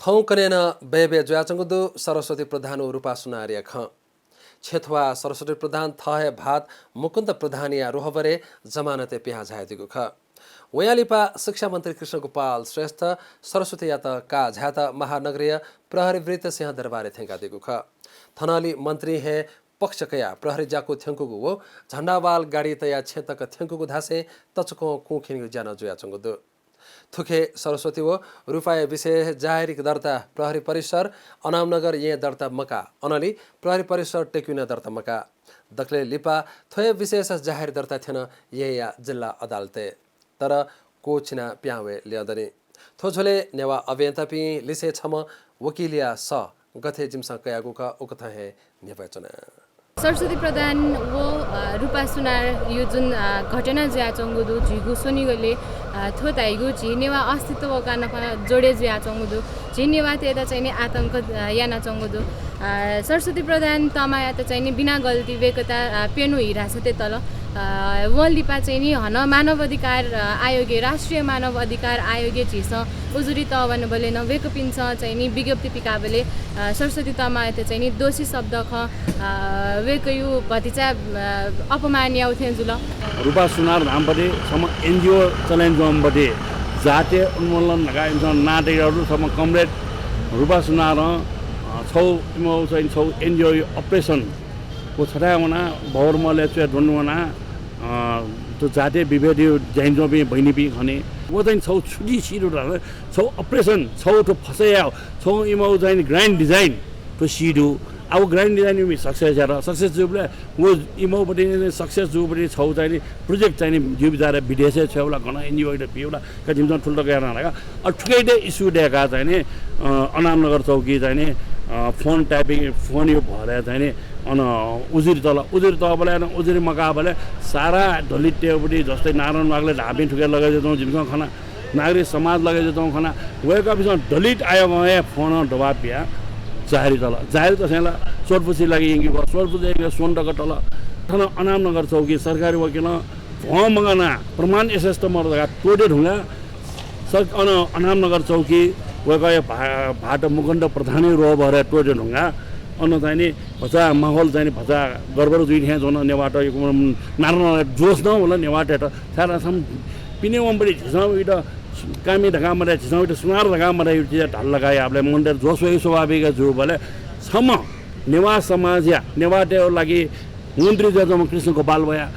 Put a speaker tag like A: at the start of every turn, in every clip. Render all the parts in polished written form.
A: फौकनेन बेबे ज्वाचंगुदु सरस्वती प्रधान रूपा सुनारिया ख छेथवा सरस्वती प्रधान थहे भात मुकुन्द प्रधानिया रोहबरे जमानते पिहा झायदिगु ख वयालिपा शिक्षा मन्त्री कृष्ण गोपाल श्रेष्ठ सरस्वती यात का झात महानगरीय प्रहरी वृत्त सिंह दरबारे थेंका दिगु ख थनाली मन्त्री हे पक्षकया प्रहरी जाको थेंकुगु वो झण्डावाल गाडी तया छेतक थेंकुगु धासे तचको कुखिन ज्यान जुयाचंगुदु थुखे सरस्वती वो रुपाय विशेष जाहेरिक दर्ता प्रहरी परिसर अनामनगर ये दर्ता मका अनली प्रहरी परिसर टेक्युना दर्ता मका दखले लिपा थोय विशेष जाहेर दर्ता थिएन ये या जिल्ला अदालते तर कोचिना प्यावे ल्यादनी थोझोले नेवा अभियन्ता पि लिसे छम वकिलिया स गथे जिमसा कयागुका उकथा हे नेपचना
B: सरस्वती प्रधान वो रूपा सुनार यो जुन घटना ज्याचंगुदु झिगु सोनिगले थोताइगु झिनेवा अस्तित्व कानका जोडे ज्याचंगुदु झिनेवा तेदा चाहिँ आतंक याना चंगुदु सरस्वती प्रधान तमाया त चाहिँ बिना गल्ती वेकता पेनु हिरासते तल वलिपा चाहिँ हन मानव अधिकार आयोग राष्ट्रिय मानव अधिकार आयोग झिस उजुरी तवन बले न वेक पिन्छ चाहिँ विज्ञप्ति पिकाबले सरस्वती तमाया त चाहिँ दोषी शब्द ख वेकयु भतिचा अपमान याउथे जुल
C: रूपा सुनार धामपटे सम एनजीओ चलाइन गमपटे जातीय उन्मूलन लगाइन्छ नाटेहरू सम कमरेड रूपा सुनार छौ तिमो चाहिँ छौ एनजीओ अपरेसन को छटावना भौरमले चाहिँ ढुन्नुना तो जातीय विभेदी जैन भी बहिनी भी खने वो चाहिँ छौ छुटी सिरो छौ अपरेसन छौ तो फसया छौ इमो चाहिँ ग्रान्ड डिजाइन तो सिडु अब ग्रान्ड डिजाइन में सक्सेस र सक्सेस जुबले वो इमो बटे सक्सेस जुबले छौ चाहिँ प्रोजेक्ट चाहिँ जो बिचारा विदेश छेउला घना एनजीओ द पिउला कतिम चाहिँ ठुल्टो गएर नलागा अ ठुकैदे इस्यु देका चाहिँ अनामनगर चौकी चाहिँ फोन ट्यापिङ फोन यो भरे चाहिँ अन उजुरी तबले उजुरी मकाबले सारा दलित टेबडी जस्तै नारायण मागले ढापी ठुकेर लगाइदिन्छौँ जिमसँग खाना नागरिक समाज लगाइदिन्छौँ खाना वेका बिचमा दलित आयो गए फोन दबाब पिया जाहेरी त छैन सोटपुसी लागि यङ्गी भयो सोटपुसी यङ्गी सोनटक तल थाना अनामनगर चौकी सरकारी वकिल भँ मगना प्रमाण एसएस त मर्दा टोटे ढुङ्गा अनामनगर चौकी वेका भाट मुकुन्द प्रधानी रो भरे टोटे ढुङ्गा अन चाहिँ भचा माहौल चाहिँ भचा गडबड जुइ थिए जोन नेवाट नारायण जोस न होला नेवाट त सारा सम पिने वम्बडी झिसाउ इट कामी ढका मरे झिसाउ इट सुनार ढका मरे इट ढाल लगाए आपले मन्दिर जोस वही स्वाभाविक जो भले सम नेवा समाज या नेवाटे लागि मन्त्री जजम कृष्ण गोपाल भया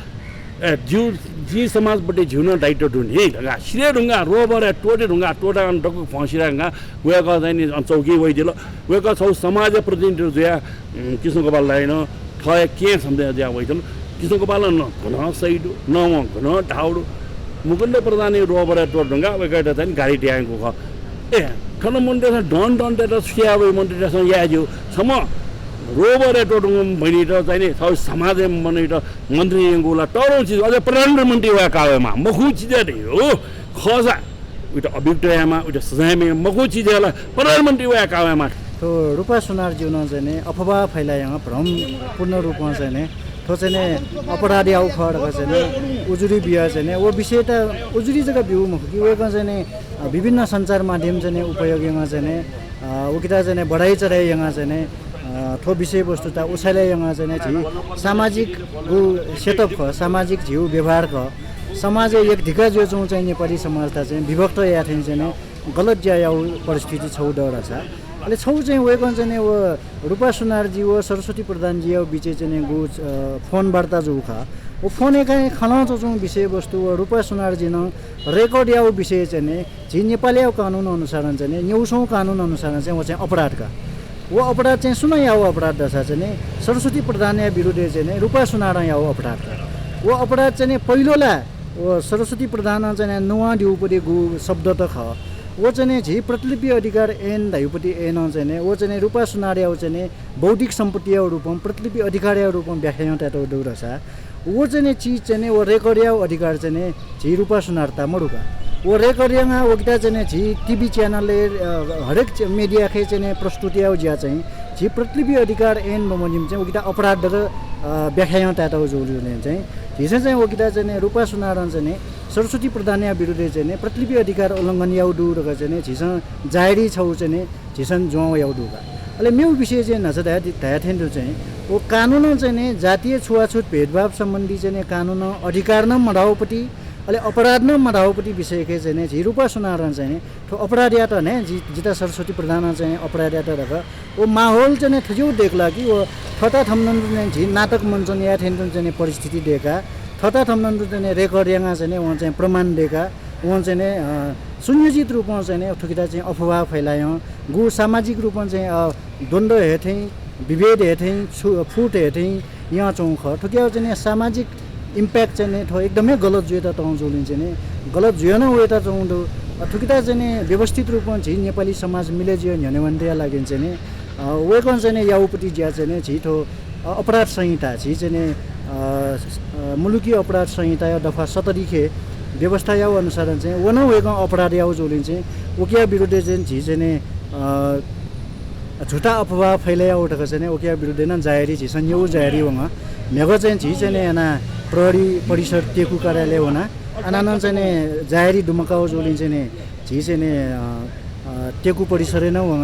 C: जी समाजपट्टि झिउन दायित्व ढुन्ने ढङ्गा सिरे ढुङ्गा रोबर टोटे ढुङ्गा टोटा डक्कु फसिरा ढुङ्गा वेका चाहिँ चौकी वैदिलो वेका छौ समाज प्रतिनिधि जुया कृष्ण गोपाल लाइन ठय के सम्झे ज्या वैदिलो कृष्ण गोपाल न घन सैडु न घन ढाउडु मुकुन्द प्रधानी रोबर टोट ढुङ्गा वेका चाहिँ गाडी ट्याङको ख ए ठन मन्दिर डन डन त सुया वे मन्दिर याज्यो सम रोबर टोटुङ भइनी त चाहिँ सब समाज मनै त मन्त्री यङ्गुला टरौ चिज अझ प्रधानमन्त्री वा कावेमा मखु चिज हो खजा उटा अभियुक्तयामा उटा सजायमा मखु चिजला प्रधानमन्त्री वा कावेमा
D: तो रूपा सुनार जीवन चाहिँ अफवाह फैलाएमा भ्रम पूर्ण रूपमा चाहिँ तो चाहिँ अपराधी आउ खडक चाहिँ उजुरी बिहा चाहिँ वो विषय त उजुरी जग्गा बिउ मुख कि वेका चाहिँ विभिन्न सञ्चार माध्यम चाहिँ उपयोगमा चाहिँ उकिता चाहिँ बढाइ चढाइ यहाँ चाहिँ थो विषयवस्तु त उसैले यहाँ चाहिँ झि सामाजिक सेटअप ख सामाजिक झिउ व्यवहार ख समाज एक ढिका जो चाहिँ नेपाली समाज त चाहिँ विभक्त या चाहिँ गलत ज्या परिस्थिति छौ डर छ अहिले छौ चाहिँ वेकन चाहिँ वो रूपा सुनारजी वो सरस्वती प्रधानजी बिच चाहिँ गु फोन वार्ता जो खा वो फोन एकाइ खनाउ जो विषयवस्तु रूपा सुनारजी न रेकर्ड या विषय चाहिँ झि नेपाली कानुन अनुसार चाहिँ 9औं कानुन अनुसार चाहिँ वो चाहिँ अपराध का वो अपराध चाहिँ सुन या अपराध दशा चाहिँ सरस्वती प्रधान विरुद्ध चाहिँ रूपा सुनार या अपराध वो अपराध चाहिँ पहिलोला वो सरस्वती प्रधान चाहिँ नुवा दिउपट्टि गु शब्द त ख वो चाहिँ झि प्रतिलिपि अधिकार एन धाइपट्टि एन चाहिँ वो चाहिँ रूपा सुनार या चाहिँ बौद्धिक सम्पत्ति रूपम प्रतिलिपि अधिकार रूपम व्याख्या त्यातो दौरसा वो चाहिँ चीज चाहिँ वो रेकर्ड या अधिकार चाहिँ झि रूपा सुनारता मरुका वो रेकर्डिङमा वकिता चाहिँ झि टिभी च्यानलले हरेक मिडिया खे चाहिँ प्रस्तुति ज्या चाहिँ झि प्रतिलिपि अधिकार एन बमोजिम चाहिँ वकिता अपराध व्याख्या टाटा जोलिने चाहिँ हिजो चाहिँ वकिता चाहिँ रूपा सुनारण चाहिँ सरस्वती प्रधान विरुद्ध चाहिँ प्रतिलिपि अधिकार उल्लङ्घन याउडु र चाहिँ झिस जाहेरी छौ चाहिँ झिसन जुवा याउडुका अहिले मेउ विषय चाहिँ नछ धायाथेन्डु चाहिँ वो कानुन चाहिँ जातीय छुवाछुत भेदभाव सम्बन्धी चाहिँ कानुन अधिकार न मडाउपट्टि अहिले अपराध न मडाउपट्टि विषयकै चाहिँ झि रूपा सुनारण चाहिँ ठो अपराधिया त ने जिता सरस्वती प्रधान चाहिँ अपराधिया त रक वो माहौल चाहिँ थजौ देख्ला कि वो थता थम्नन चाहिँ झि नाटक मञ्चन या थेन्टन चाहिँ परिस्थिति दिएका थता थम्नन चाहिँ रेकर्ड यहाँ चाहिँ उहाँ चाहिँ प्रमाण दिएका उहाँ चाहिँ सुनियोजित रूपमा चाहिँ ठुकिता चाहिँ अफवाह फैलायो गु सामाजिक रूपमा चाहिँ द्वन्द्व हेथेँ विभेद हेथेँ फुट हेथेँ यहाँ चौख ठुकिया चाहिँ सामाजिक इम्प्याक्ट चाहिँ ठो एकदमै गलत जुएता तँ जोलिन्छ नि गलत जुएन उता चाउँदो ठुकिता चाहिँ व्यवस्थित रूपमा झि नेपाली समाज मिलेजियो झने भन्दै लागिन्छ नि वेकन चाहिँ याउपट्टि ज्या चाहिँ छिटो अपराध संहिता झि चाहिँ मुलुकी अपराध संहिता दफा 70 खे व्यवस्था याउ अनुसार चाहिँ वन वेक अपराध याउ जोलिन्छ उकिया विरुद्ध चाहिँ झि चाहिँ झुटा अफवाह फैलाया उठेको चाहिँ उकिया विरुद्ध न जाहेरी झिसन यो जाहेरी वङ मेघो चाहिँ झि चाहिँ यहाँ प्रहरी परिसर टेकु कार्यालय हुना अनान चाहिँ जाहेरी डुमकाउ जोलिन्छ नि झि चाहिँ टेकु परिसर नै वङ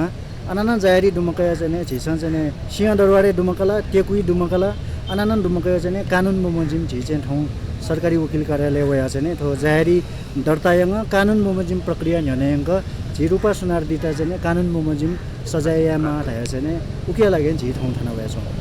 D: अनान जाहेरी डुमकाया चाहिँ झिसन चाहिँ सिंहदरबारे डुमकला टेकुई डुमकला अनानन डुमकाया चाहिँ कानुन बमोजिम झि चाहिँ ठाउँ सरकारी वकिल कार्यालय वया चाहिँ थो जाहेरी दर्तायङ कानुन बमोजिम प्रक्रिया झन्याङ्क झि रूपा सुनार दिता चाहिँ कानुन बमोजिम सजायमा थाहा चाहिँ उकिया लागि झि ठाउँ थाना भएछ